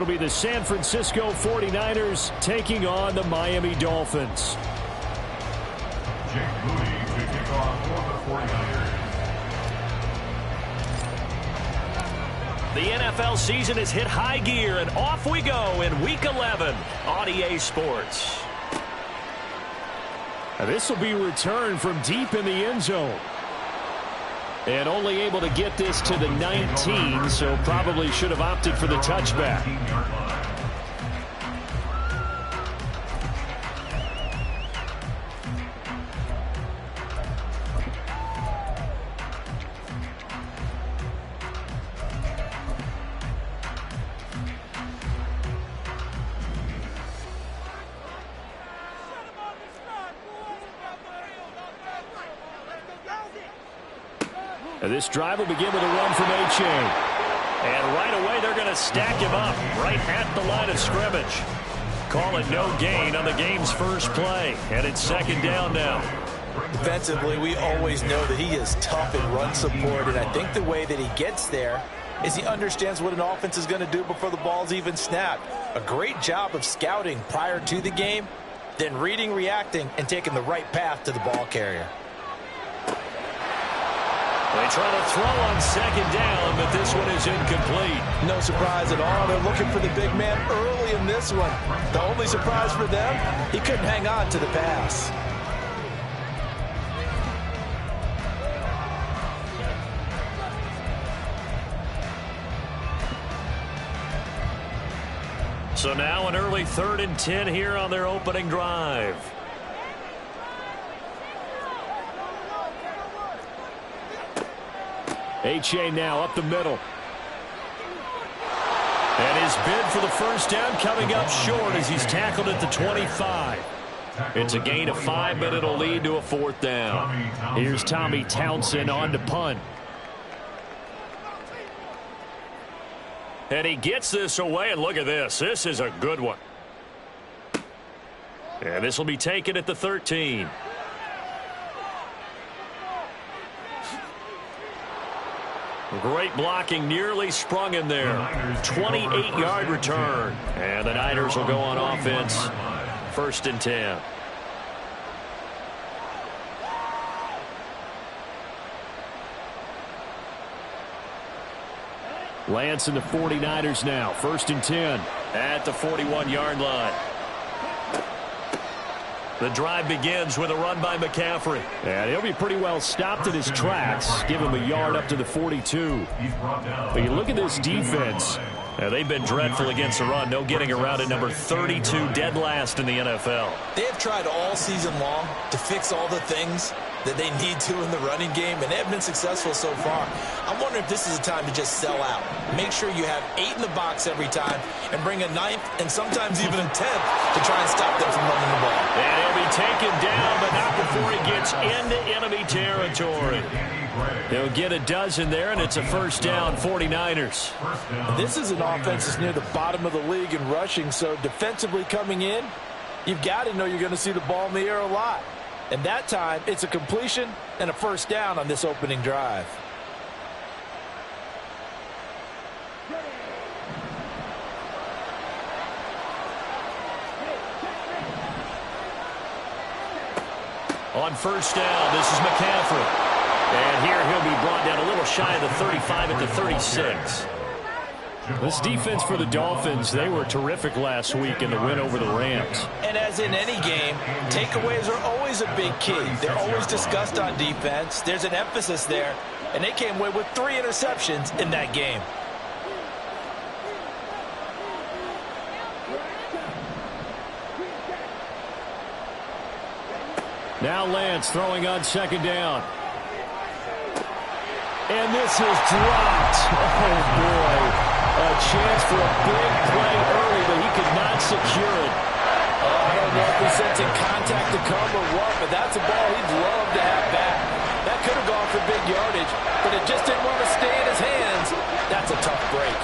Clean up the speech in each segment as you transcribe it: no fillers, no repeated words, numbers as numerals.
It'll be the San Francisco 49ers taking on the Miami Dolphins. Jake Moody to kick off for the 49ers. The NFL season has hit high gear, and off we go in Week 11 on EA Sports. This will be returned from deep in the end zone. And only able to get this to the 19, so probably should have opted for the touchback. And this drive will begin with a run from Achane. And right away, they're going to stack him up right at the line of scrimmage. Call it no gain on the game's first play. And it's second down now. Defensively, we always know that he is tough in run support, and I think the way that he gets there is he understands what an offense is going to do before the ball's even snapped. A great job of scouting prior to the game, then reading, reacting, and taking the right path to the ball carrier. They try to throw on second down, but this one is incomplete. No surprise at all. They're looking for the big man early in this one. The only surprise for them, he couldn't hang on to the pass. So now an early 3rd and 10 here on their opening drive. Achane now up the middle. And his bid for the first down coming up short as he's tackled at the 25. It's a gain of 5, but it'll lead to a 4th down. Here's Tommy Townsend on to punt. And he gets this away, and look at this. This is a good one. And this will be taken at the 13. Great blocking, nearly sprung in there. 28-yard return. And the Niners will go on offense. 1st and 10. Lance and the 49ers now. 1st and 10. At the 41-yard line. The drive begins with a run by McCaffrey. And he'll be pretty well stopped in his tracks. Give him a yard up to the 42. But you look at this defense. They've been dreadful against the run. No getting around at number 32, dead last in the NFL. They have tried all season long to fix all the things that they need to in the running game, and they have been successful so far. I'm wondering if this is a time to just sell out. Make sure you have 8 in the box every time and bring a 9th and sometimes even a 10th to try and stop them from running the ball. And he'll be taken down, but not before he gets into enemy territory. They'll get a dozen there, and it's a 1st down, 49ers. This is an offense that's near the bottom of the league in rushing, so defensively coming in, you've got to know you're going to see the ball in the air a lot. And that time, it's a completion and a 1st down on this opening drive. On 1st down, this is McCaffrey. And here he'll be brought down a little shy of the 35 at the 36. This defense for the Dolphins, they were terrific last week in the win over the Rams. And as in any game, takeaways are always a big key. They're always discussed on defense. There's an emphasis there. And they came away with 3 interceptions in that game. Now Lance throwing on 2nd down. And this is dropped. Oh, boy. A chance for a big play early, but he could not secure it. I don't know if he's sensing contact to come or what, but that's a ball he'd love to have back. That could have gone for big yardage, but it just didn't want to stay in his hands. That's a tough break.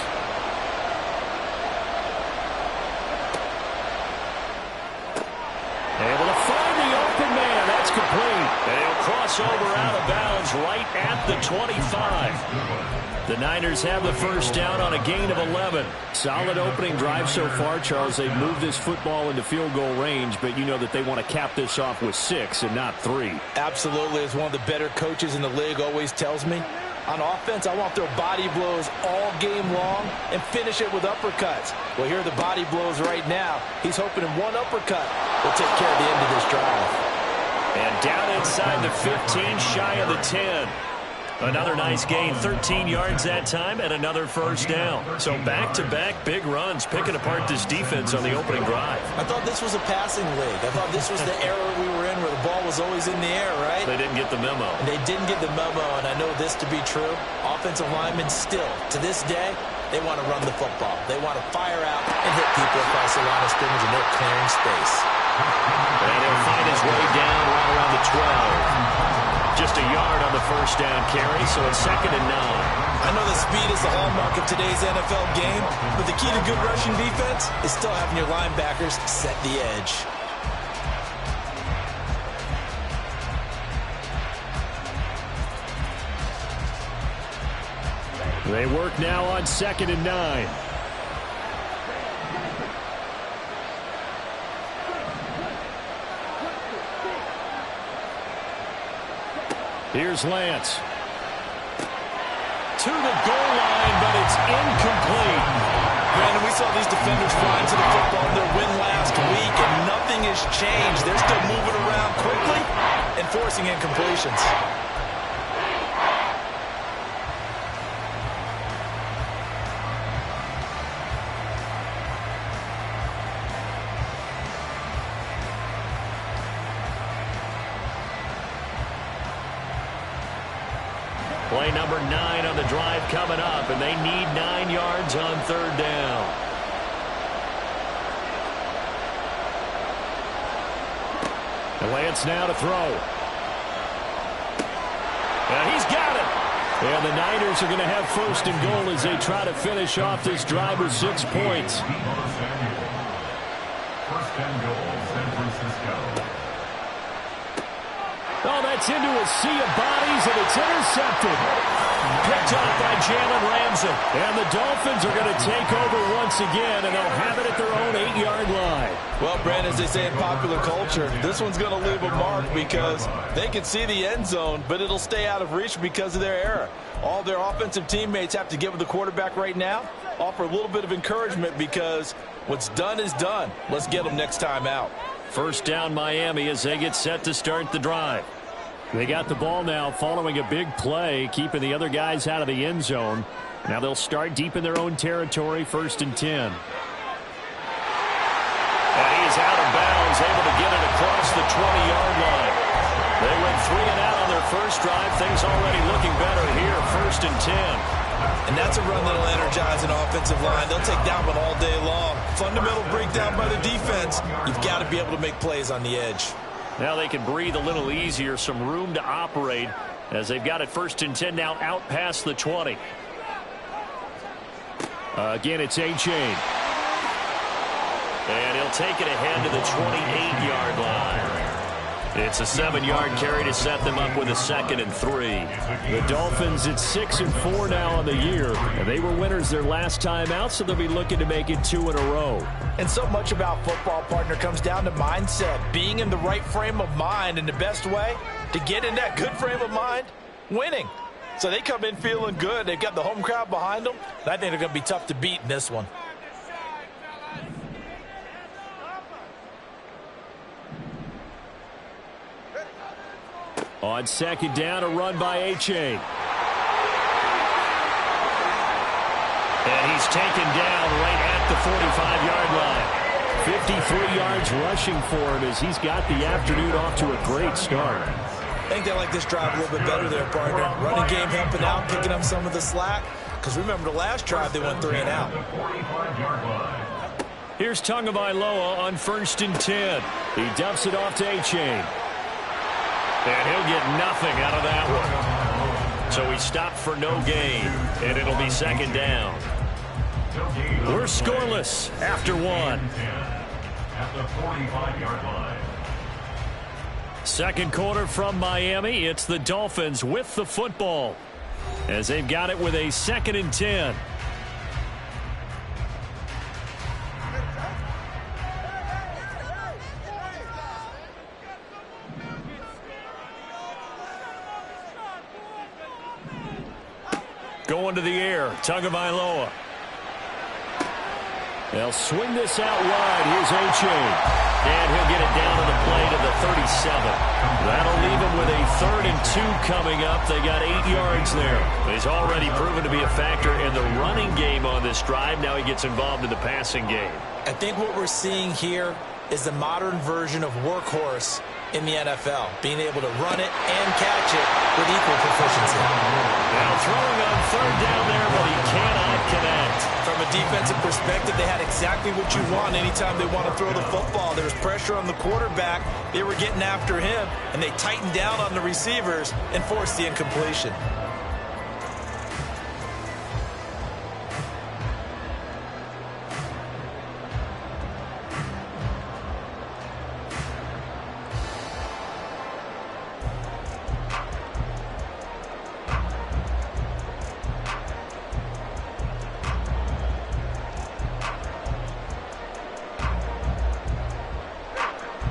Able to find the open man. That's complete. And he'll cross over out of bounds right at the 25. The Niners have the first down on a gain of 11. Solid opening drive so far, Charles. They've moved this football into field goal range, but you know that they want to cap this off with 6 and not 3. Absolutely. As one of the better coaches in the league always tells me, on offense, I want their body blows all game long and finish it with uppercuts. Well, here are the body blows right now. He's hoping in one uppercut will take care of the end of this drive. And down inside the 15, shy of the 10. Another nice gain, 13 yards that time, and another first down. So back-to-back big runs, picking apart this defense on the opening drive. I thought this was a passing league. I thought this was the era we were in where the ball was always in the air, right? They didn't get the memo. And they didn't get the memo, and I know this to be true. Offensive linemen still, to this day, they want to run the football. They want to fire out and hit people across the line of scrimmage, and they're clearing space. And he'll find his way down right around the 12. Just a yard on the first down carry, so it's 2nd and 9. I know the speed is the hallmark of today's NFL game, but the key to good rushing defense is still having your linebackers set the edge. They work now on 2nd and 9. Here's Lance. To the goal line, but it's incomplete. Brandon, we saw these defenders flying to the football in their win last week, and nothing has changed. They're still moving around quickly and forcing incompletions. Play number 9 on the drive coming up, and they need 9 yards on 3rd down. And Lance now to throw. And he's got it. And the Niners are going to have 1st and goal as they try to finish off this drive with 6 points. 1st and goal, San Francisco. Oh, that's into a sea of bodies, and it's intercepted. Picked off by Jalen Ramsey. And the Dolphins are going to take over once again, and they'll have it at their own 8-yard line. Well, Brandon, as they say in popular culture, this one's going to leave a mark because they can see the end zone, but it'll stay out of reach because of their error. All their offensive teammates have to get with the quarterback right now, offer a little bit of encouragement because what's done is done. Let's get them next time out. First down Miami as they get set to start the drive. They got the ball now following a big play, keeping the other guys out of the end zone. Now they'll start deep in their own territory, 1st and 10. And he's out of bounds, able to get it across the 20-yard line. They went 3 and out on their first drive. Things already looking better here, 1st and 10. And that's a run that'll energize an offensive line. They'll take that one all day long. Fundamental breakdown by the defense. You've got to be able to make plays on the edge. Now they can breathe a little easier, some room to operate as they've got it 1st and 10 now out past the 20. Again, it's A-Chain. And he'll take it ahead to the 28-yard line. It's a 7-yard carry to set them up with a 2nd and 3. The Dolphins at 6 and 4 now on the year, and they were winners their last time out, so they'll be looking to make it 2 in a row. And so much about football, partner, comes down to mindset, being in the right frame of mind, and the best way to get in that good frame of mind, winning. So they come in feeling good. They've got the home crowd behind them, and I think they're going to be tough to beat in this one. On 2nd down, a run by A-Chain. And he's taken down right at the 45-yard line. 53 yards rushing for him as he's got the afternoon off to a great start. I think they like this drive a little bit better there, partner. Running game helping out, picking up some of the slack. Because remember, the last drive they went 3 and out. Here's Tagovailoa on 1st and 10. He dumps it off to A-Chain. And he'll get nothing out of that one. So he stopped for no gain, and it'll be 2nd down. We're scoreless after 1. At the 45-yard line. 2nd quarter from Miami. It's the Dolphins with the football. as they've got it with a 2nd and 10. Going to the air, Tagovailoa. They'll swing this out wide. Here's A-Chain. And he'll get it down to the play to the 37. That'll leave him with a 3rd and 2 coming up. They got 8 yards there. He's already proven to be a factor in the running game on this drive. Now he gets involved in the passing game. I think what we're seeing here is the modern version of workhorse in the NFL, being able to run it and catch it with equal proficiency. Now throwing on 3rd down there, but he cannot connect. From a defensive perspective, they had exactly what you want anytime they want to throw the football. There was pressure on the quarterback. They were getting after him, and they tightened down on the receivers and forced the incompletion.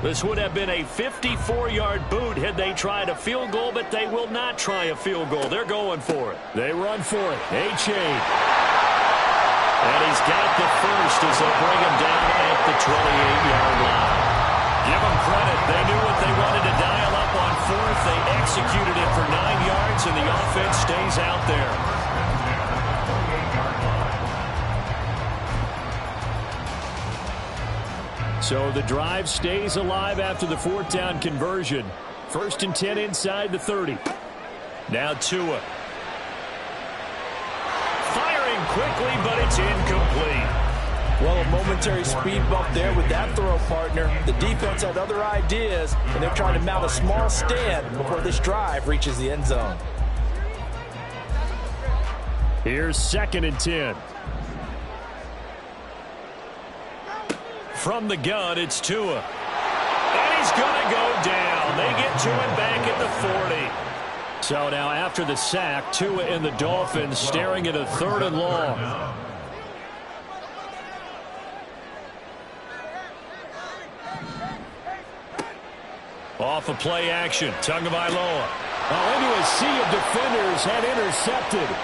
This would have been a 54-yard boot had they tried a field goal, but they will not try a field goal. They're going for it. They run for it. A-Chain. And he's got the first as they bring him down at the 28-yard line. Give them credit. They knew what they wanted to dial up on 4th. They executed it for 9 yards, and the offense stays out there. So the drive stays alive after the 4th down conversion. 1st and 10 inside the 30. Now Tua. Firing quickly, but it's incomplete. Well, a momentary speed bump there with that throw, partner. The defense had other ideas, and they're trying to mount a small stand before this drive reaches the end zone. Here's 2nd and 10. From the gun, it's Tua. And he's going to go down. They get to him back at the 40. So now after the sack, Tua and the Dolphins staring at a 3rd and long. Off of play action, Tagovailoa. Into a sea of defenders, had intercepted.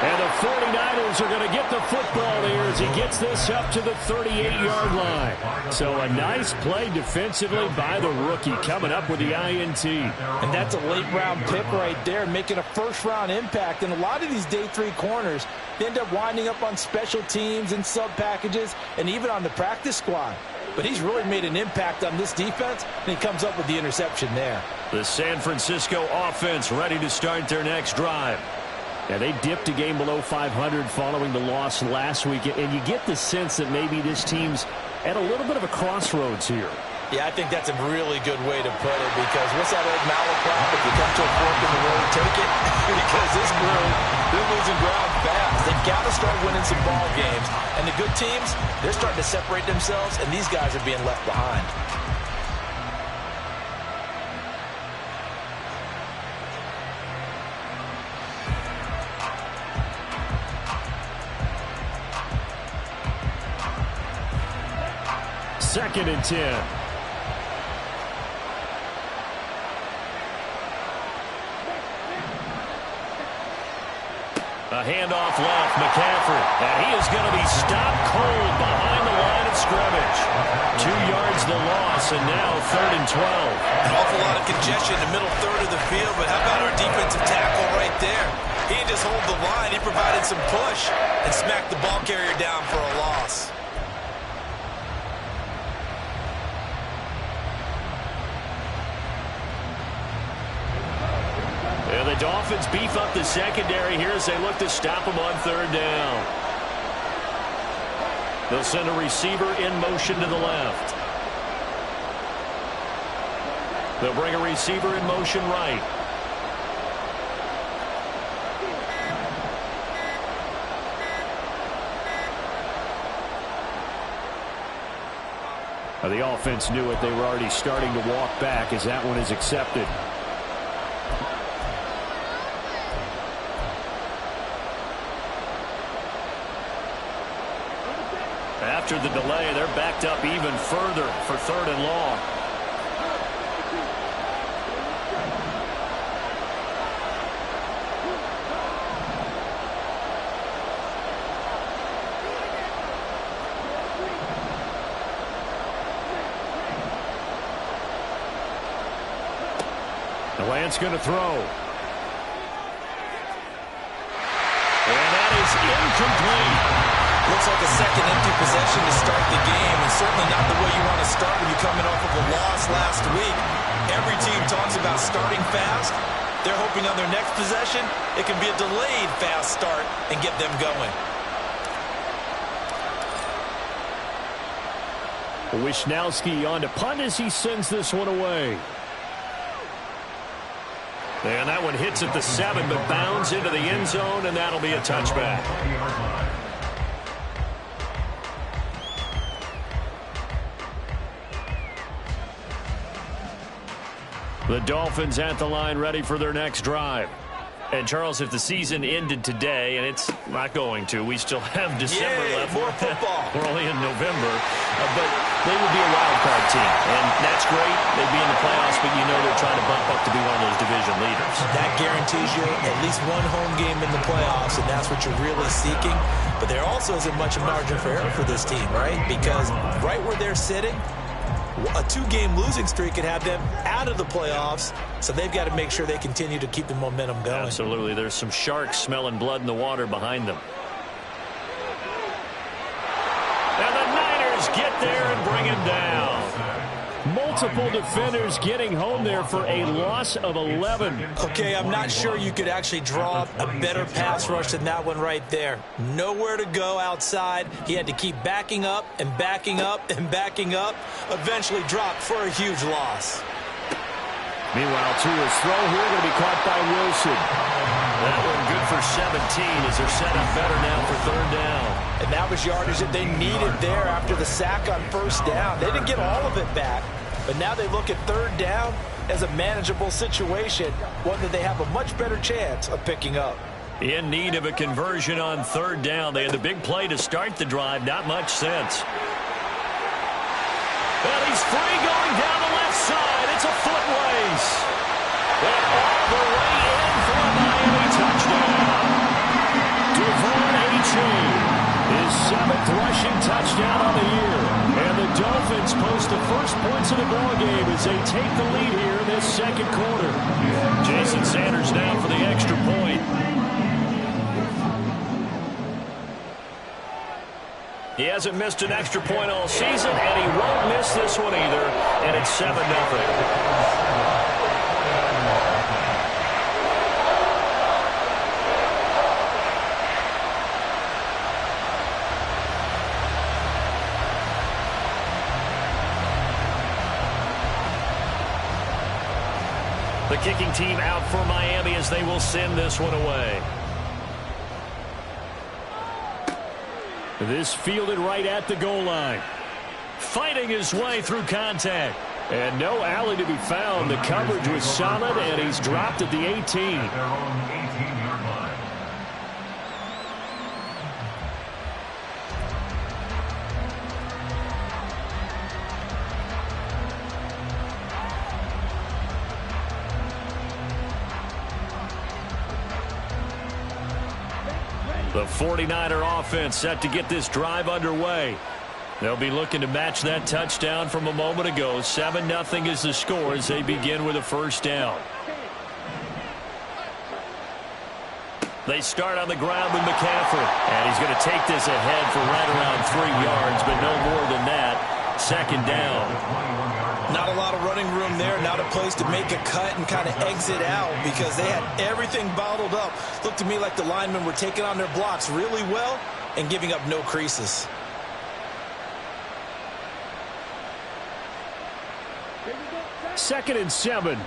And the 49ers are going to get the football here as he gets this up to the 38-yard line. So a nice play defensively by the rookie, coming up with the INT. And that's a late-round pick right there, making a first-round impact. And a lot of these day 3 corners, they end up winding up on special teams and sub-packages and even on the practice squad. But he's really made an impact on this defense, and he comes up with the interception there. The San Francisco offense ready to start their next drive. Yeah, they dipped a game below 500 following the loss last week, and you get the sense that maybe this team's at a little bit of a crossroads here. Yeah, I think that's a really good way to put it, because what's that old malaprop? If you come to a fork in the road, take it, because this crew, they're losing ground fast. They've got to start winning some ball games, and the good teams, they're starting to separate themselves, and these guys are being left behind. Second and 10. A handoff left, McCaffrey. And he is going to be stopped cold behind the line of scrimmage. 2 yards the loss, and now 3rd and 12. An awful lot of congestion in the middle third of the field, but how about our defensive tackle right there? He didn't just hold the line, he provided some push and smacked the ball carrier down for a loss. And the Dolphins beef up the secondary here as they look to stop him on 3rd down. They'll send a receiver in motion to the left. They'll bring a receiver in motion right. The offense knew it. They were already starting to walk back as that one is accepted. After the delay, they're backed up even further for 3rd and long. The Lance going to throw. And that is incomplete. Looks like a second empty possession to start the game, and certainly not the way you want to start when you're coming off of a loss last week. Every team talks about starting fast. They're hoping on their next possession, it can be a delayed fast start and get them going. Wisnowski on to punt as he sends this one away. And that one hits at the 7, but bounds into the end zone, and that'll be a touchback. The Dolphins at the line, ready for their next drive. And, Charles, if the season ended today, and it's not going to, we still have December left. More football. We're only in November. But they would be a wild card team. And that's great. They'd be in the playoffs, but you know they're trying to bump up to be one of those division leaders. That guarantees you at least one home game in the playoffs, and that's what you're really seeking. But there also isn't much margin for error for this team, right? Because right where they're sitting, a 2-game losing streak could have them out of the playoffs, so they've got to make sure they continue to keep the momentum going. Absolutely. There's some sharks smelling blood in the water behind them. And the Niners get there and bring him down. Multiple defenders getting home there for a loss of 11. Okay, I'm not sure you could actually draw a better pass rush than that one right there. Nowhere to go outside. He had to keep backing up and backing up and backing up. Eventually dropped for a huge loss. Meanwhile, Tua's throw here going to be caught by Wilson. That one good for 17 as they're set up better now for 3rd down. And that was yardage that they needed there after the sack on 1st down. They didn't get all of it back, but now they look at 3rd down as a manageable situation, one that they have a much better chance of picking up. In need of a conversion on 3rd down. They had the big play to start the drive. Not much sense. And he's free going down the left side. It's a foot race. And all the way in for a Miami touchdown. Devon Achane, his 7th rushing touchdown on the year. And the Dolphins post the first points of the ballgame as they take the lead here in this 2nd quarter. Jason Sanders down for the extra point. He hasn't missed an extra point all season, and he won't miss this one either. And it's 7-0. The kicking team out for Miami as they will send this one away. This fielded right at the goal line. Fighting his way through contact. And no alley to be found. The coverage was solid, and he's dropped at the 18. At their own 18-yard line. The 49er offense set to get this drive underway. They'll be looking to match that touchdown from a moment ago. 7-0 is the score as they begin with a 1st down. They start on the ground with McCaffrey. And he's going to take this ahead for right around 3 yards, but no more than that. 2nd down. Not a lot of running room there, not a place to make a cut and kind of exit out because they had everything bottled up. Looked to me like the linemen were taking on their blocks really well and giving up no creases. Second and 7.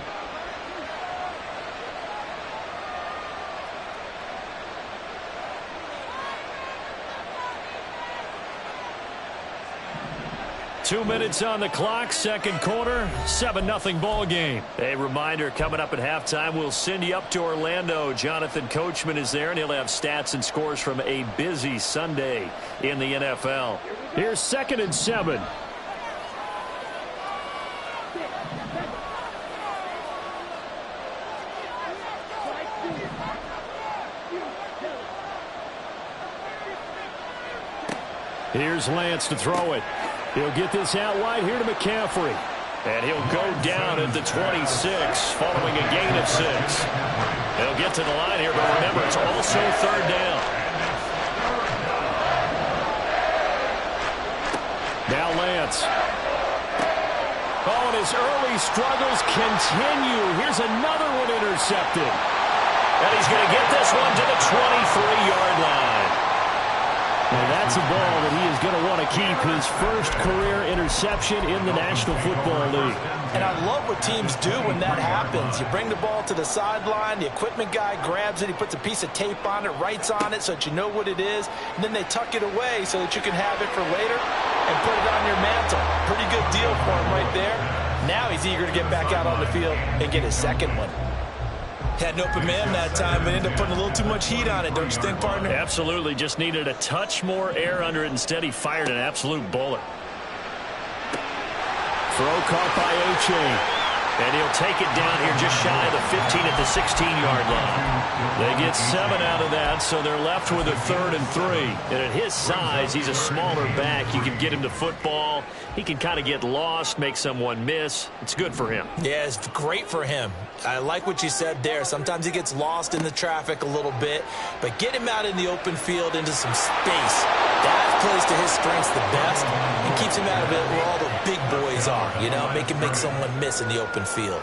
2 minutes on the clock, second quarter, 7-0 ball game. A reminder, coming up at halftime, we'll send you up to Orlando. Jonathan Coachman is there, and he'll have stats and scores from a busy Sunday in the NFL. Here's 2nd and 7. Here's Lance to throw it. He'll get this out wide here to McCaffrey. And he'll go down at the 26 following a gain of 6. He'll get to the line here, but remember, it's also 3rd down. Now Lance. Oh, and his early struggles continue. Here's another one intercepted. And he's going to get this one to the 23-yard line. And that's a ball that he is going to want to keep, his first career interception in the National Football League. And I love what teams do when that happens. You bring the ball to the sideline, the equipment guy grabs it, he puts a piece of tape on it, writes on it so that you know what it is, and then they tuck it away so that you can have it for later and put it on your mantle. Pretty good deal for him right there. Now he's eager to get back out on the field and get his second one. Had an open man that time, but ended up putting a little too much heat on it, don't you think, partner? Absolutely. Just needed a touch more air under it. Instead, he fired an absolute bullet. Throw caught by Achane. And he'll take it down here just shy of the 15 at the 16-yard line. They get 7 out of that, so they're left with a 3rd and 3. And at his size, he's a smaller back. You can get him to football. He can kind of get lost, make someone miss. It's good for him. Yeah, it's great for him. I like what you said there. Sometimes he gets lost in the traffic a little bit, but get him out in the open field into some space. That plays to his strengths the best and keeps him out of it where all the big boys are, you know, make someone miss in the open field.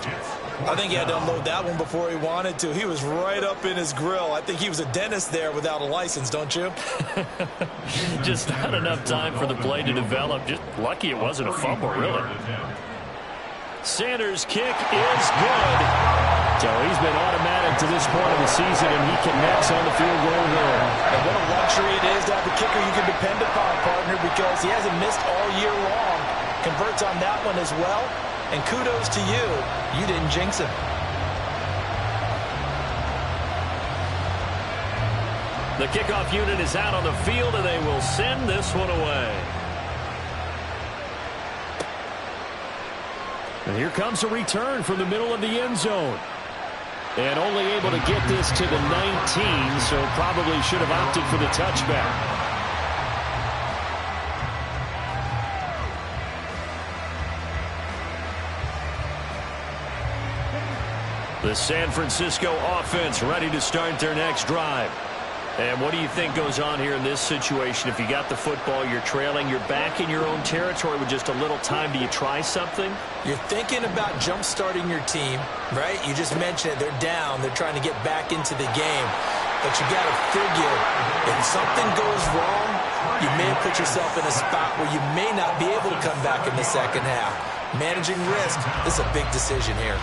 I think he had to unload that one before he wanted to. He was right up in his grill. I think he was a dentist there without a license, don't you? Just not enough time for the play to develop. Just lucky it wasn't a fumble, really. Sanders' kick is good. So he's been automatic to this point of the season, and he connects on the field goal there. And what a luxury it is to have a kicker you can depend upon, partner, because he hasn't missed all year long. Converts on that one as well. And kudos to you. You didn't jinx him. The kickoff unit is out on the field, and they will send this one away. And here comes a return from the middle of the end zone. And only able to get this to the 19, so probably should have opted for the touchback. The San Francisco offense ready to start their next drive. And what do you think goes on here in this situation? If you got the football, you're trailing, you're back in your own territory with just a little time. Do you try something? You're thinking about jump-starting your team, right? You just mentioned it. They're down. They're trying to get back into the game. But you got to figure, if something goes wrong, you may have put yourself in a spot where you may not be able to come back in the second half. Managing risk, this is a big decision here.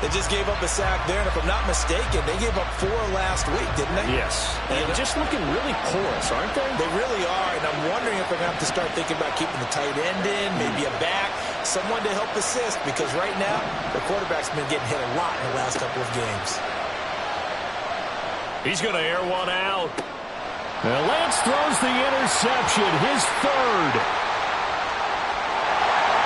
They just gave up a sack there, and if I'm not mistaken, they gave up 4 last week, didn't they? Yes. And just looking really porous, aren't they? They really are, and I'm wondering if they're going to have to start thinking about keeping the tight end in, maybe a back, someone to help assist, because right now, the quarterback's been getting hit a lot in the last couple of games. He's going to air one out. Now Lance throws the interception, his 3rd.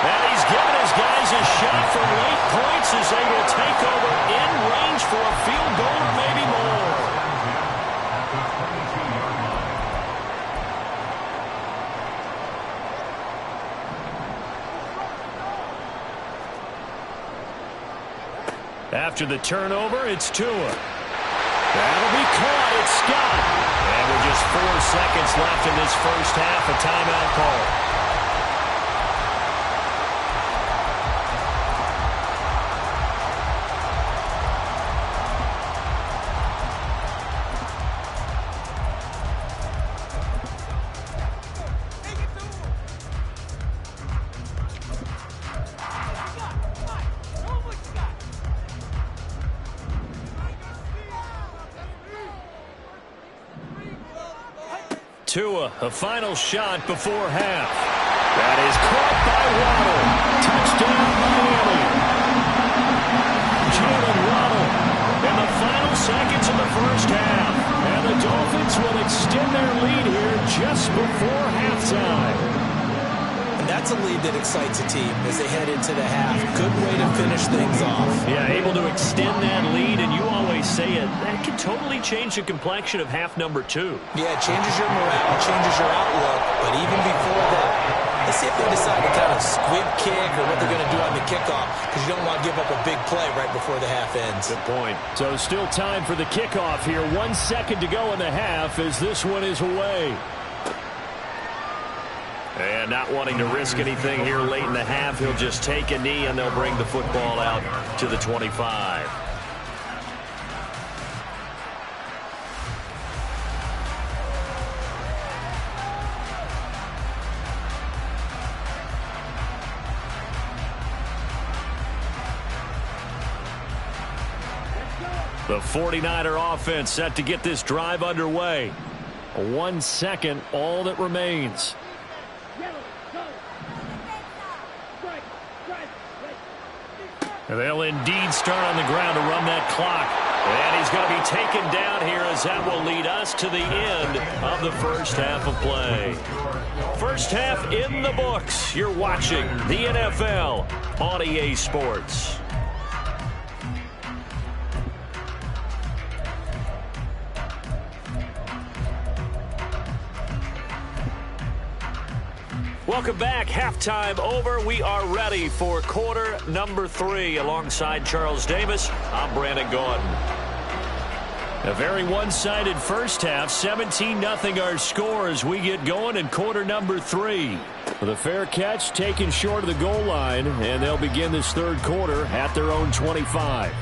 And he's given his guys a shot for late points as they will take over in range for a field goal or maybe more. After the turnover, it's Tua. That'll be caught. It's Scott. And with just 4 seconds left in this first half, a timeout call. Tua, a final shot before half. That is caught by Waddle. Touchdown, Miami. Jalen Waddle in the final seconds of the first half. And the Dolphins will extend their lead here just before halftime. And that's a lead that excites a team as they head into the half. Good way to finish things off. Yeah, able to extend that lead, and you always say it, that can totally change the complexion of half number 2. Yeah, it changes your morale, changes your outlook, but even before that, let's see if they decide to kind of squib kick or what they're going to do on the kickoff, because you don't want to give up a big play right before the half ends. Good point. So still time for the kickoff here. 1 second to go in the half as this one is away. And not wanting to risk anything here late in the half, he'll just take a knee and they'll bring the football out to the 25. The 49er offense set to get this drive underway. 1 second, all that remains. They'll indeed start on the ground to run that clock. And he's going to be taken down here as that will lead us to the end of the first half of play. First half in the books. You're watching the NFL on EA Sports. Welcome back. Halftime over. We are ready for quarter number 3. Alongside Charles Davis, I'm Brandon Gaudin. A very one-sided first half. 17-0 our score as we get going in quarter number 3. The fair catch taken short of the goal line, and they'll begin this third quarter at their own 25.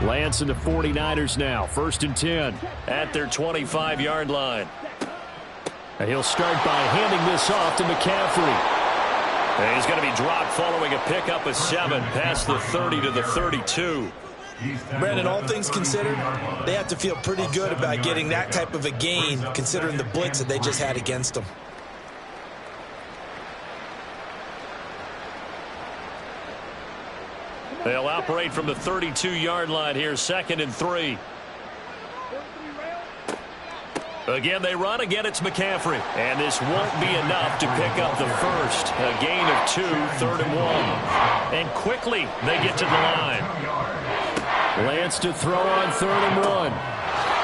Lance and the 49ers now. 1st and 10 at their 25-yard line. And he'll start by handing this off to McCaffrey. And he's going to be dropped following a pickup of 7 past the 30 to the 32. Brandon, all things considered, they have to feel pretty good about getting that type of a gain considering the blitz that they just had against them. They'll operate from the 32-yard line here, 2nd and 3. Again, they run. Again, it's McCaffrey. And this won't be enough to pick up the first. A gain of 2, 3rd and 1. And quickly, they get to the line. Lance to throw on 3rd and 1.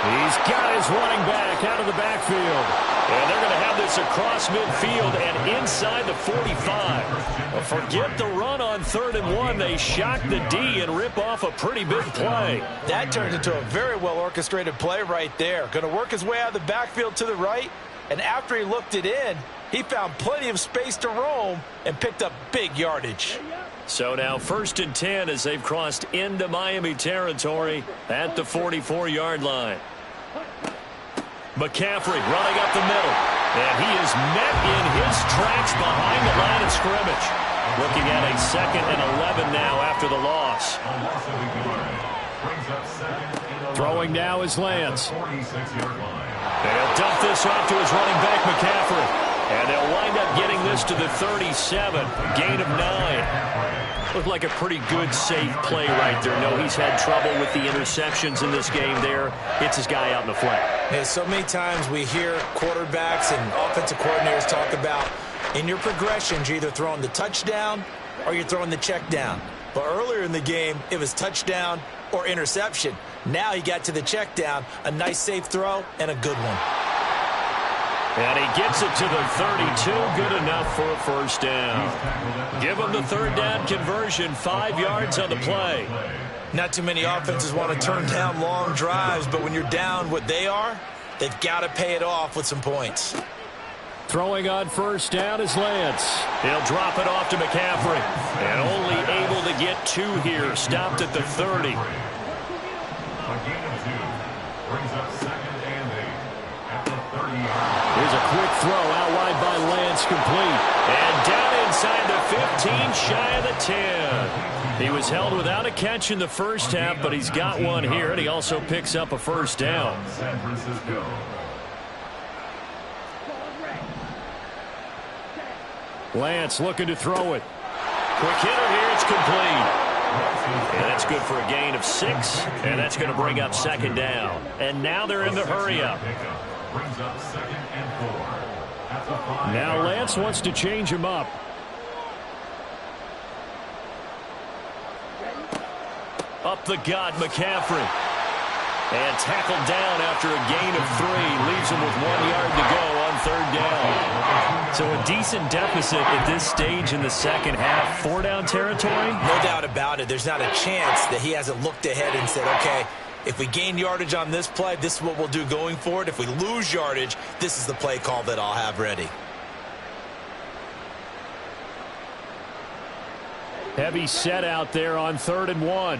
He's got his running back out of the backfield. And they're going to have this across midfield and inside the 45. Forget the run on 3rd and 1. They shock the D and rip off a pretty big play. That turned into a very well-orchestrated play right there. Going to work his way out of the backfield to the right. And after he looked it in, he found plenty of space to roam and picked up big yardage. So now 1st and 10 as they've crossed into Miami territory at the 44-yard line. McCaffrey running up the middle. And he is met in his tracks behind the line of scrimmage. Looking at a 2nd and 11 now after the loss. Throwing now is Lance. They'll dump this off to his running back, McCaffrey. And they'll wind up getting this to the 37. Gain of 9. Looked like a pretty good, safe play right there. No, he's had trouble with the interceptions in this game there. Hits his guy out in the flat. Yeah, so many times we hear quarterbacks and offensive coordinators talk about in your progressions, you're either throwing the touchdown or you're throwing the check down. But earlier in the game, it was touchdown or interception. Now he got to the check down, a nice safe throw, and a good one. And he gets it to the 32, good enough for a first down. Give him the 3rd down conversion, 5 yards on the play. Not too many offenses want to turn down long drives, but when you're down what they are, they've got to pay it off with some points. Throwing on 1st down is Lance. He'll drop it off to McCaffrey. And only able to get 2 here, stopped at the 30. A gain of 2 brings up 2nd and 8 at the 30-yard. Here's a quick throw out wide by Lance, complete. And down inside the 15, shy of the 10. He was held without a catch in the first half, but he's got one here, and he also picks up a first down. San Francisco. Lance looking to throw it. Quick hitter here. It's complete. And that's good for a gain of 6, and that's going to bring up second down. And now they're in the hurry-up. Brings up 2nd and 4. At the 5. Now Lance wants to change him up. Up the gut, McCaffrey. And tackled down after a gain of 3. Leaves him with 1 yard to go on third down. So a decent deficit at this stage in the second half. 4-down territory? No doubt about it. There's not a chance that he hasn't looked ahead and said, okay, if we gain yardage on this play, this is what we'll do going forward. If we lose yardage, this is the play call that I'll have ready. Heavy set out there on 3rd and 1.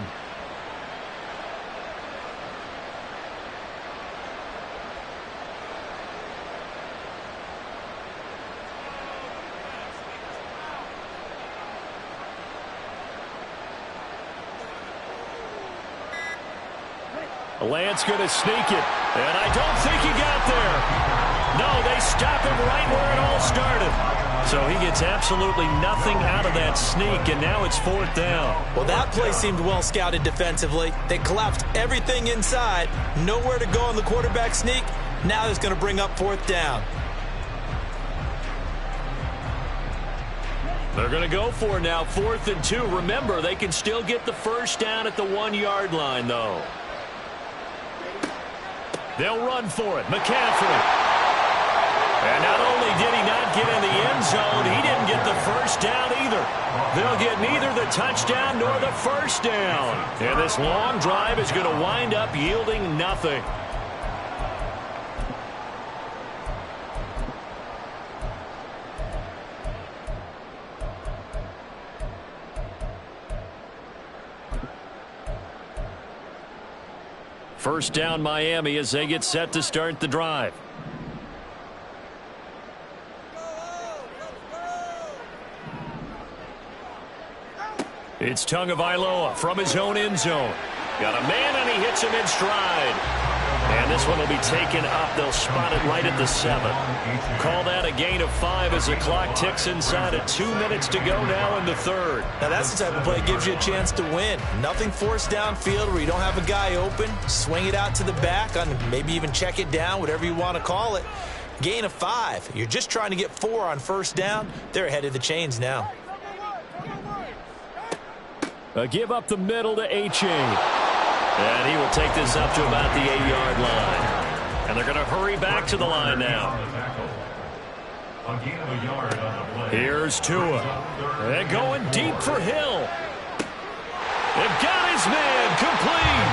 Lance going to sneak it. And I don't think he got there. No, they stop him right where it all started. So he gets absolutely nothing out of that sneak, and now it's 4th down. Well, that play seemed well scouted defensively. They collapsed everything inside. Nowhere to go on the quarterback sneak. Now it's going to bring up 4th down. They're going to go for now 4th and 2. Remember, they can still get the first down at the 1 yard line, though. They'll run for it. McCaffrey. And not only did he not get in the end zone, he didn't get the first down either. They'll get neither the touchdown nor the first down. And this long drive is going to wind up yielding nothing. First down Miami as they get set to start the drive. It's Tagovailoa from his own end zone. Got a man and he hits him in stride. And this one will be taken up. They'll spot it right at the 7. Call that a gain of 5 as the clock ticks inside of 2 minutes to go now in the 3rd. Now that's the type of play that gives you a chance to win. Nothing forced downfield where you don't have a guy open. Swing it out to the back, on maybe even check it down, whatever you want to call it. Gain of 5. You're just trying to get 4 on first down. They're ahead of the chains now. A give up the middle to H.A. And he will take this up to about the 8-yard line. And they're going to hurry back to the line now. Here's Tua. They're going deep for Hill. They've got his man complete.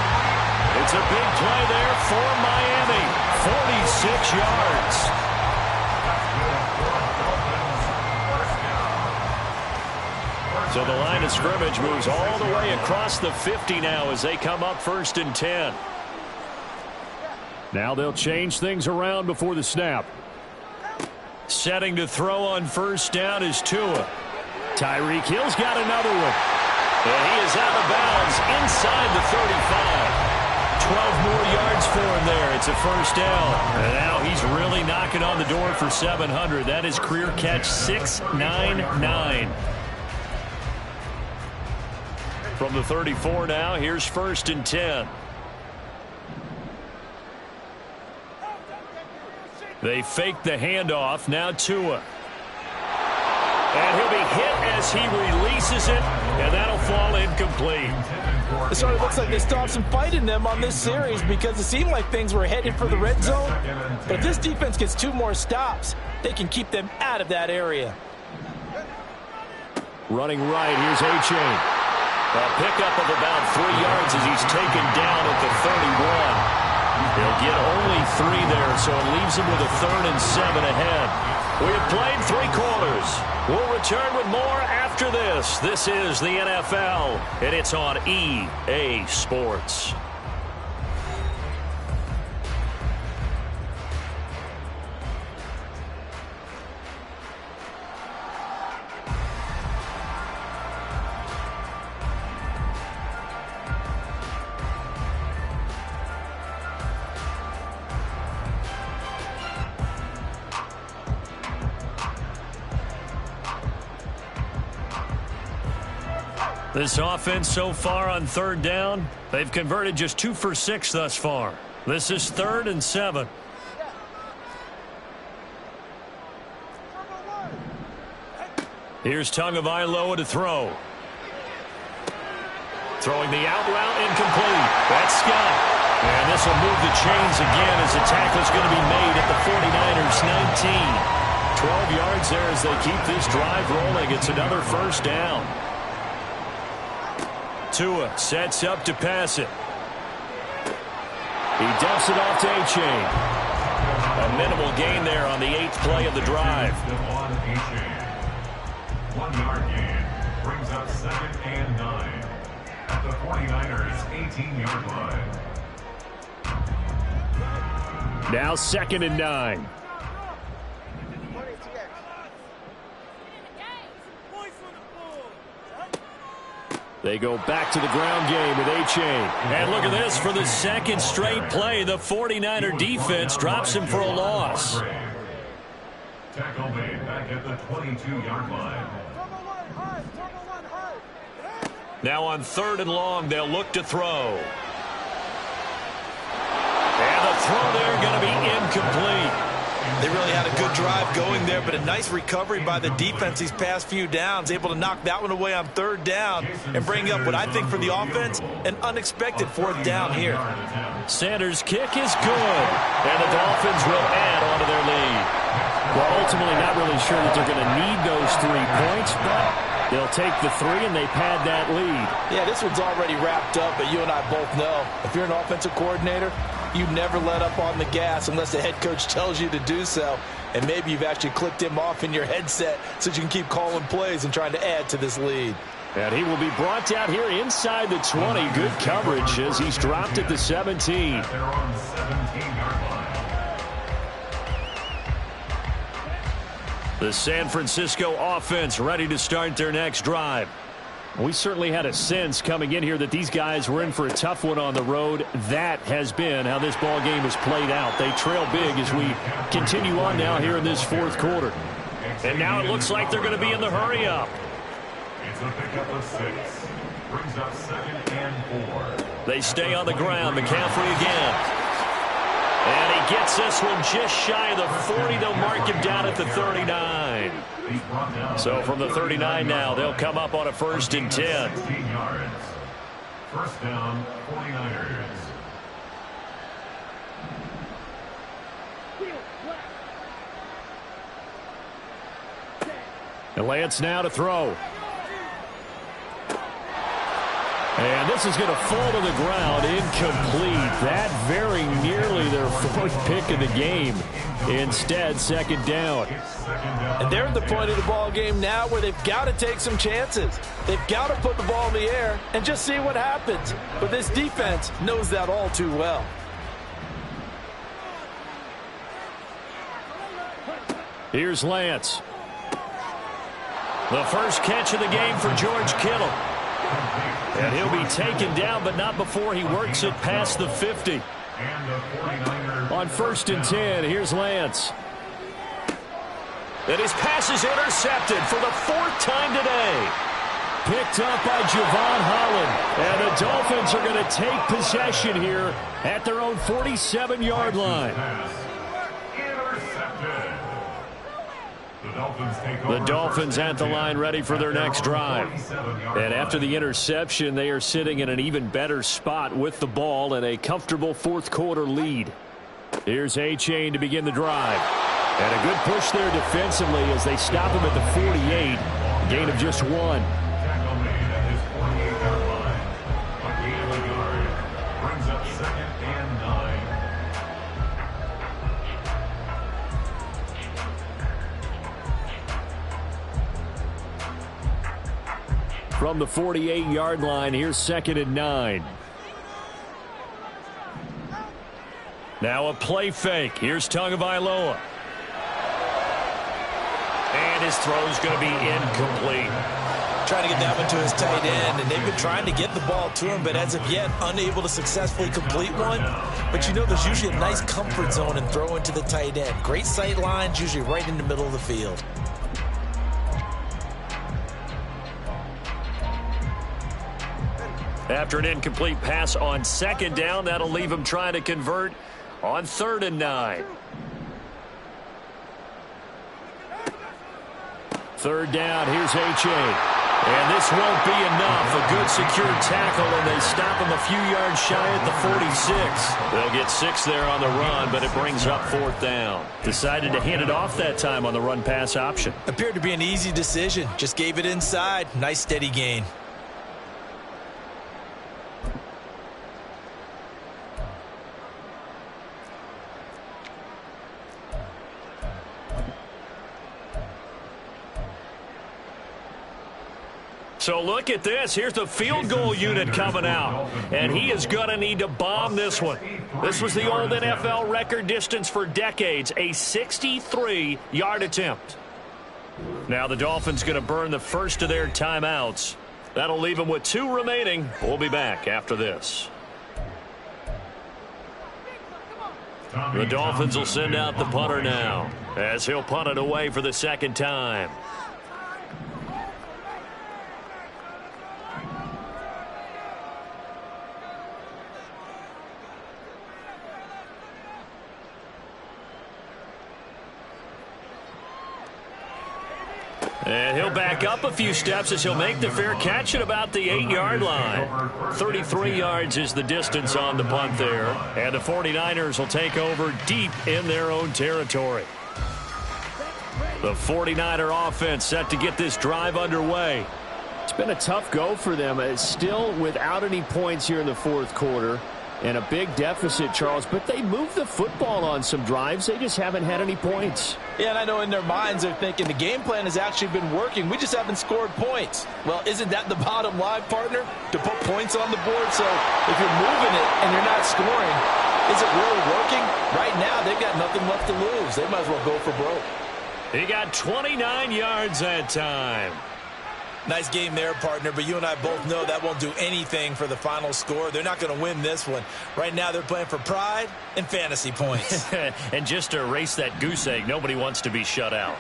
It's a big play there for Miami. 46 yards. So the line of scrimmage moves all the way across the 50 now as they come up 1st and 10. Now they'll change things around before the snap. Setting to throw on first down is Tua. Tyreek Hill's got another one. And he is out of bounds inside the 35. 12 more yards for him there. It's a first down. And now he's really knocking on the door for 700. That is career catch 699. From the 34 now, here's 1st and 10. They fake the handoff. Now Tua. And he'll be hit as he releases it, and that'll fall incomplete. It sort of looks like they stopped some fight in them on this series because it seemed like things were headed for the red zone. But if this defense gets 2 more stops, they can keep them out of that area. Running right, here's A-Chain. A pickup of about 3 yards as he's taken down at the 31. He'll get only 3 there, so it leaves him with a 3rd and 7 ahead. We have played 3 quarters. We'll return with more after this. This is the NFL, and it's on EA Sports. This offense so far on third down, they've converted just 2 for 6 thus far. This is 3rd and 7. Here's Tagovailoa to throw. Throwing the out route, incomplete. That's Scott. And this will move the chains again as the tackle's going to be made at the 49ers 19. 12 yards there as they keep this drive rolling. It's another first down. Tua sets up to pass it. He dumps it off to Achane. A minimal gain there on the 8th play of the drive. 1 yard gain brings up 2nd and 9 at the 49ers 18-yard line. Now 2nd and 9. They go back to the ground game with Achane. And look at this. For the 2nd straight play, the 49er defense drops him for a loss. Tackle made back at the 22-yard line. Now on 3rd and long, they'll look to throw. And the throw there going to be incomplete. They really had a good drive going there, but a nice recovery by the defense these past few downs, able to knock that one away on 3rd down and bring up what I think for the offense, an unexpected 4th down here. Sanders' kick is good, and the Dolphins will add on to their lead. Well, ultimately not really sure that they're going to need those 3 points, but they'll take the 3 and they pad that lead. Yeah, this one's already wrapped up, but you and I both know if you're an offensive coordinator, you never let up on the gas unless the head coach tells you to do so. And maybe you've actually clicked him off in your headset so you can keep calling plays and trying to add to this lead. And he will be brought down here inside the 20. Good coverage as he's dropped at the 17. They're on the 17-yard line. The San Francisco offense ready to start their next drive. We certainly had a sense coming in here that these guys were in for a tough one on the road. That has been how this ball game has played out. They trail big as we continue on now here in this 4th quarter. And now it looks like they're going to be in the hurry-up. It's a pickup of 6. Brings up 2nd and 4. They stay on the ground. McCaffrey again. And he gets this one just shy of the 40. They'll mark him down at the 39. So from the 39 now, they'll come up on a 1st and 10. 16 yards. First down, 49ers. And Lance now to throw. And this is going to fall to the ground, incomplete. That very nearly their 4th pick of the game. Instead, 2nd down. And they're at the point of the ball game now where they've got to take some chances. They've got to put the ball in the air and just see what happens. But this defense knows that all too well. Here's Lance. The first catch of the game for George Kittle. And he'll be taken down, but not before he works it past the 50. On 1st and 10, here's Lance. And his pass is intercepted for the 4th time today. Picked up by Javon Holland. And the Dolphins are going to take possession here at their own 47-yard line. The Dolphins at the line ready for their next drive. And after the interception, they are sitting in an even better spot with the ball and a comfortable 4th quarter lead. Here's Achane to begin the drive. And a good push there defensively as they stop him at the 48. Gain of just 1. Tackle made at his 48-yard line. A gain of a yard. Brings up 2nd and 9. From the 48-yard line, here's 2nd and 9. Now a play fake. Here's Tagovailoa. And his throw's going to be incomplete. Trying to get that one to his tight end, and they've been trying to get the ball to him, but as of yet, unable to successfully complete one. But you know, there's usually a nice comfort zone in throwing to the tight end. Great sight lines, usually right in the middle of the field. After an incomplete pass on second down, that'll leave him trying to convert on 3rd and 9. 3rd down, here's H.A. And this won't be enough. A good secure tackle, and they stop him a few yards shy at the 46. They'll get 6 there on the run, but it brings up 4th down. Decided to hand it off that time on the run-pass option. Appeared to be an easy decision. Just gave it inside. Nice steady gain. So look at this. Here's the field goal unit coming out. And he is going to need to bomb this one. This was the old NFL record distance for decades, a 63-yard attempt. Now the Dolphins going to burn the first of their timeouts. That'll leave them with 2 remaining. We'll be back after this. The Dolphins will send out the punter now as he'll punt it away for the 2nd time. And he'll back up a few steps as he'll make the fair catch at about the 8-yard line. 33 yards is the distance on the punt there. And the 49ers will take over deep in their own territory. The 49er offense set to get this drive underway. It's been a tough go for them. It's still without any points here in the 4th quarter. And a big deficit, Charles, but they moved the football on some drives. They just haven't had any points. Yeah, and I know in their minds they're thinking the game plan has actually been working. We just haven't scored points. Well, isn't that the bottom line, partner? To put points on the board? So if you're moving it and you're not scoring, is it really working? Right now, they've got nothing left to lose. They might as well go for broke. He got 29 yards that time. Nice game there, partner, but you and I both know that won't do anything for the final score. They're not going to win this one. Right now, they're playing for pride and fantasy points. And just to erase that goose egg, nobody wants to be shut out.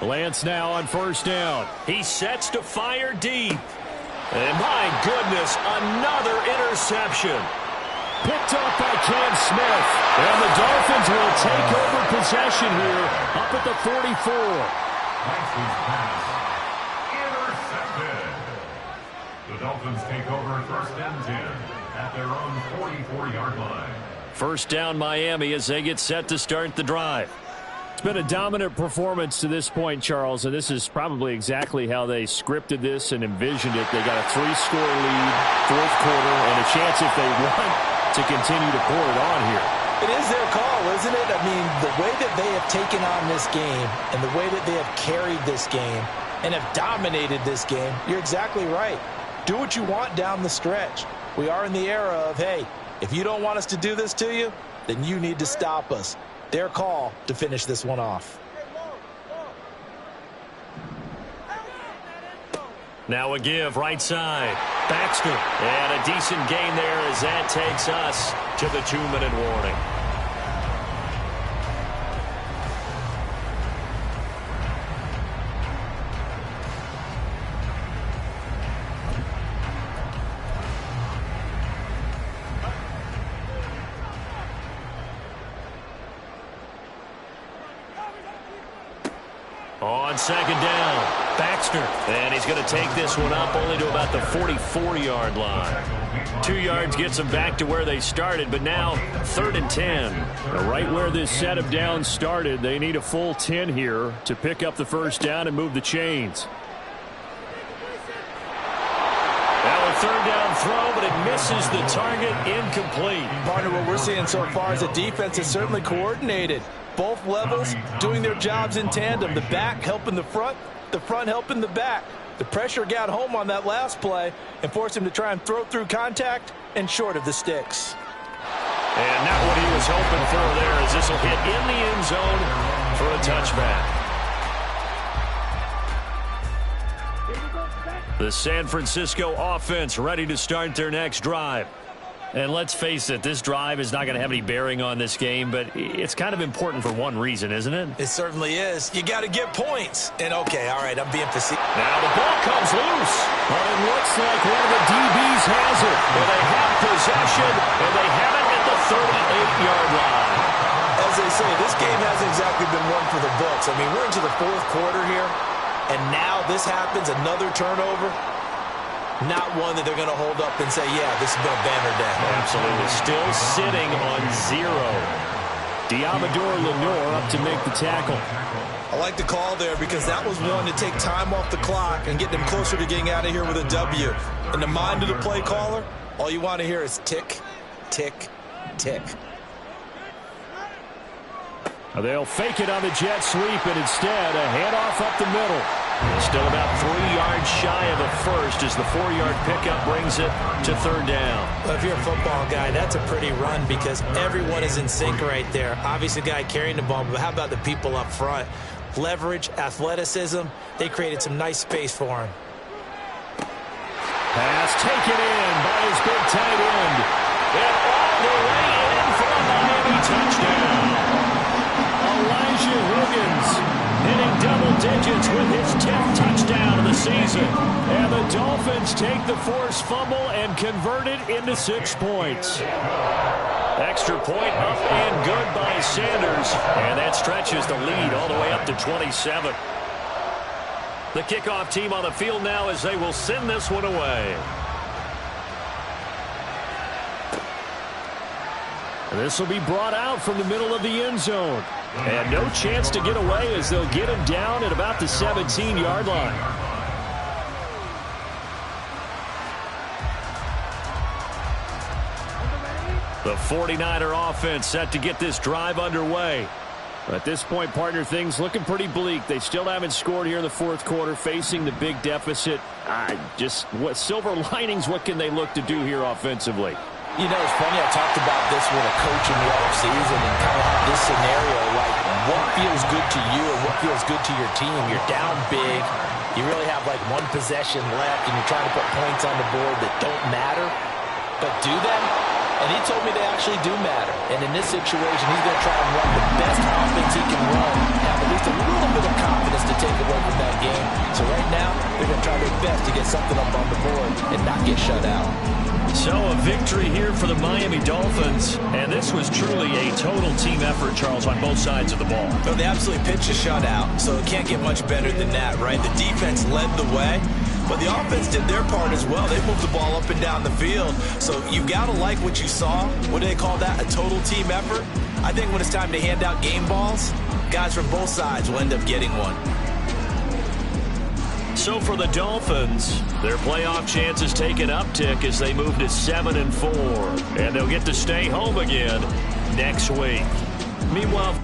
Lance now on 1st down. He sets to fire deep. And my goodness, another interception. Picked up by Cam Smith. And the Dolphins will take over possession here up at the 44. The Dolphins take over 1st and 10 at their own 44-yard line. 1st down Miami as they get set to start the drive. It's been a dominant performance to this point, Charles, and this is probably exactly how they scripted this and envisioned it. They got a 3-score lead, 4th quarter, and a chance if they want to continue to pour it on here. It is their call, isn't it? I mean, the way that they have taken on this game and the way that they have carried this game and have dominated this game, you're exactly right. Do what you want down the stretch. We are in the era of, hey, if you don't want us to do this to you, then you need to stop us. Their call to finish this one off. Now a give right side. Baxter. And a decent gain there as that takes us to the 2-minute warning. On 2nd down, Baxter. And he's going to take this one up only to about the 44-yard line. 2 yards gets them back to where they started, but now 3rd and 10. Right where this set of downs started, they need a full 10 here to pick up the 1st down and move the chains. Now a 3rd down throw, but it misses the target, incomplete. Partner, what we're seeing so far is the defense is certainly coordinated. Both levels doing their jobs in tandem. The back helping the front helping the back. The pressure got home on that last play and forced him to try and throw through contact and short of the sticks. And not what he was hoping for there, as this will hit in the end zone for a touchback. The San Francisco offense ready to start their next drive. And let's face it, this drive is not going to have any bearing on this game, but it's kind of important for one reason, isn't it? It certainly is. You got to get points. And okay, all right, I'm being facetious. Now the ball comes loose. But it looks like one of the DBs has and they have possession, and they have it at the 38-yard line. As they say, this game hasn't exactly been one for the books. I mean, we're into the fourth quarter here, and now this happens, another turnover. Not one that they're going to hold up and say, yeah, this has been a banner day. Absolutely. Still sitting on 0. Diamador Lenore up to make the tackle. I like the call there because that was one to take time off the clock and get them closer to getting out of here with a W. In the mind of the play caller, all you want to hear is tick, tick, tick. They'll fake it on the jet sweep, and instead a handoff up the middle. Still about 3 yards shy of a first as the 4-yard pickup brings it to third down. Well, if you're a football guy, that's a pretty run because everyone is in sync right there. Obviously, the guy carrying the ball, but how about the people up front? Leverage, athleticism, they created some nice space for him. Pass taken in by his big tight end. And all the way in for a Miami touchdown. Elijah Higgins hitting double digits with his 10th touchdown of the season. And the Dolphins take the forced fumble and convert it into 6 points. Extra point up and good by Sanders. And that stretches the lead all the way up to 27. The kickoff team on the field now as they will send this one away. And this will be brought out from the middle of the end zone. And no chance to get away as they'll get him down at about the 17-yard line. The 49er offense set to get this drive underway. At this point, partner, things looking pretty bleak. They still haven't scored here in the fourth quarter, facing the big deficit. Just what silver linings, what can they look to do here offensively? You know, it's funny, I talked about this with a coach in the offseason and kind of had this scenario, like what feels good to you and what feels good to your team. You're down big. You really have like one possession left and you're trying to put points on the board that don't matter. But do them? And he told me they actually do matter. And in this situation, he's going to try and run the best offense he can run, have at least a little bit of confidence to take away from that game. So right now, they're going to try their best to get something up on the board and not get shut out. So a victory here for the Miami Dolphins. And this was truly a total team effort, Charles, on both sides of the ball. No, they absolutely pitched a shutout, so it can't get much better than that, right? The defense led the way, but the offense did their part as well. They moved the ball up and down the field. So you got to like what you saw. What do they call that? A total team effort? I think when it's time to hand out game balls, guys from both sides will end up getting one. So for the Dolphins, their playoff chances take an uptick as they move to 7-4. And they'll get to stay home again next week. Meanwhile,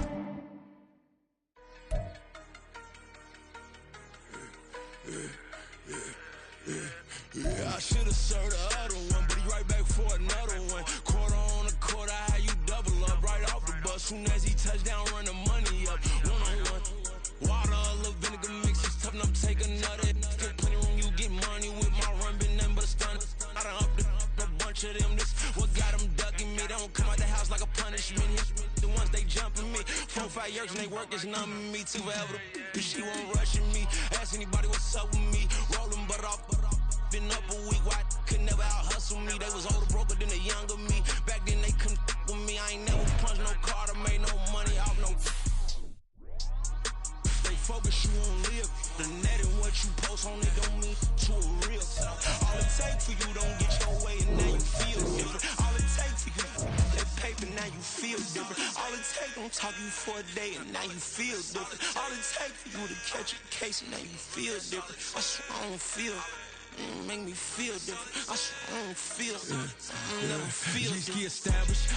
I should have served the other one, but he right back for another one. Quarter on a quarter, how you double up right off the bus. Soon as he touch down, run the money up. One-on-one. Water, a little vinegar mix, it's tough enough to take another. Get plenty room, you get money with my run, been nothing but a stun. I done up a bunch of them, this what got them ducking me. They don't come out the house like a punishment. The ones they jumping me. 4 or 5 years and they work is numbing me. Too forever, she won't rushing me. Ask anybody what's up with me. Rolling but off. Been up a week, why could never out hustle me? They was older, broker than the younger me. Back then they couldn't with me. I ain't never punched no card or made no money off no. They focus you on live. The net and what you post on it don't mean to a real. All it take for you don't get your way and now you feel different. All it take for you that paper now you feel different. All it take don't talk you for a day and now you feel different. All it take for you to catch a case and now you feel different. I swear I don't feel. Make me feel different. I swear I don't feel. I never feel different. Get established.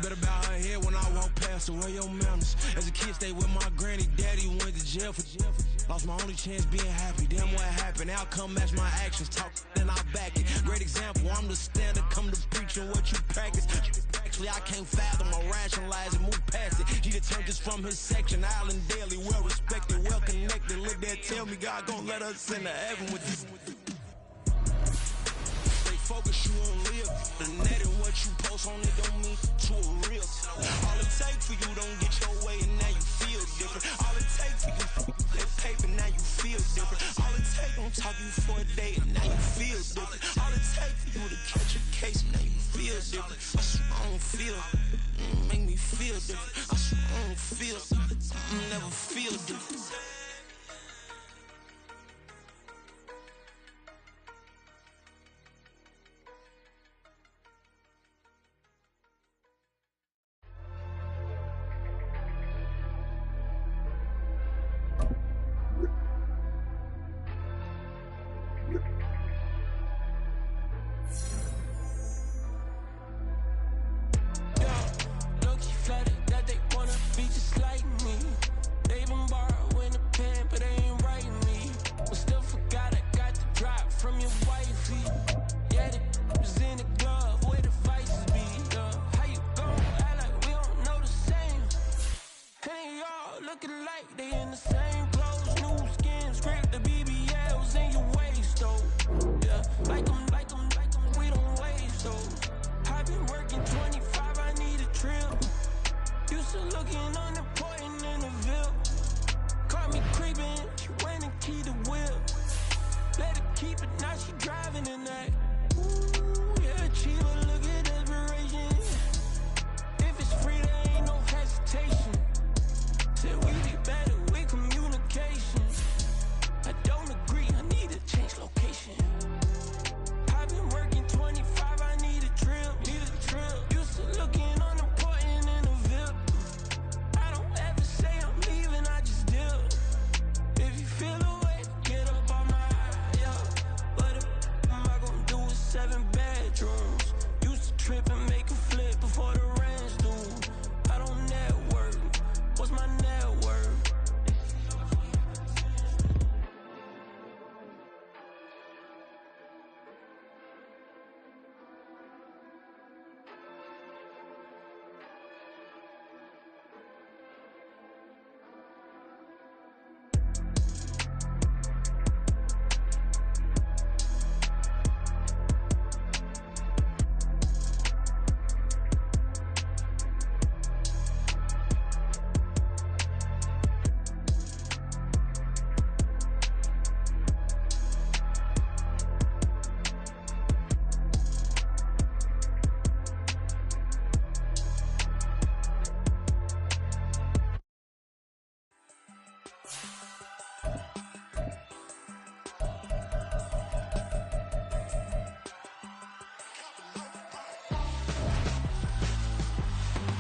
Better bow her head when I walk past. Away your manners. As a kid, stayed with my granny. Daddy went to jail for. Lost my only chance being happy. Damn, what happened? Outcome match my actions. Talk then I back it. Great example. I'm the standard. Come to preaching what you practice. Actually, I can't fathom or rationalize and move past it. He turned this from his section. Island Daily, well respected, well connected. Look there, tell me God gon' let us into heaven with this. Focus you on live. The net and what you post on it don't mean to a real. All it take for you don't get your way and now you feel different. All it take for you that paper now you feel different. All it take don't talk you for a day and now you feel different. All it take for you to catch a case. different. I swear I don't feel. Make me feel different. I swear I don't feel. Never feel different.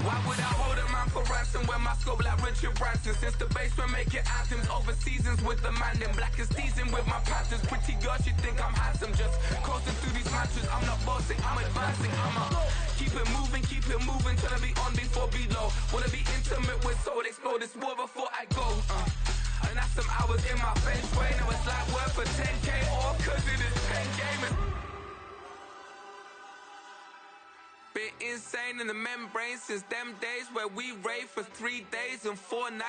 Why would I hold a man for ransom when my scope like Richard Branson? Since the basement making anthems over seasons with the man in black is teasing with my patterns. Pretty girl, she think I'm handsome. Just coasting through these mantras. I'm not bossing, I'm advancing. I'ma keep it moving, trying to be on before below. Wanna be intimate with soul, explore this war before I go. And that's some hours in my bench way. Now it's like work for 10K all cause it is 10 gamers. Bit insane in the membrane since them days where we raved for 3 days and 4 nights.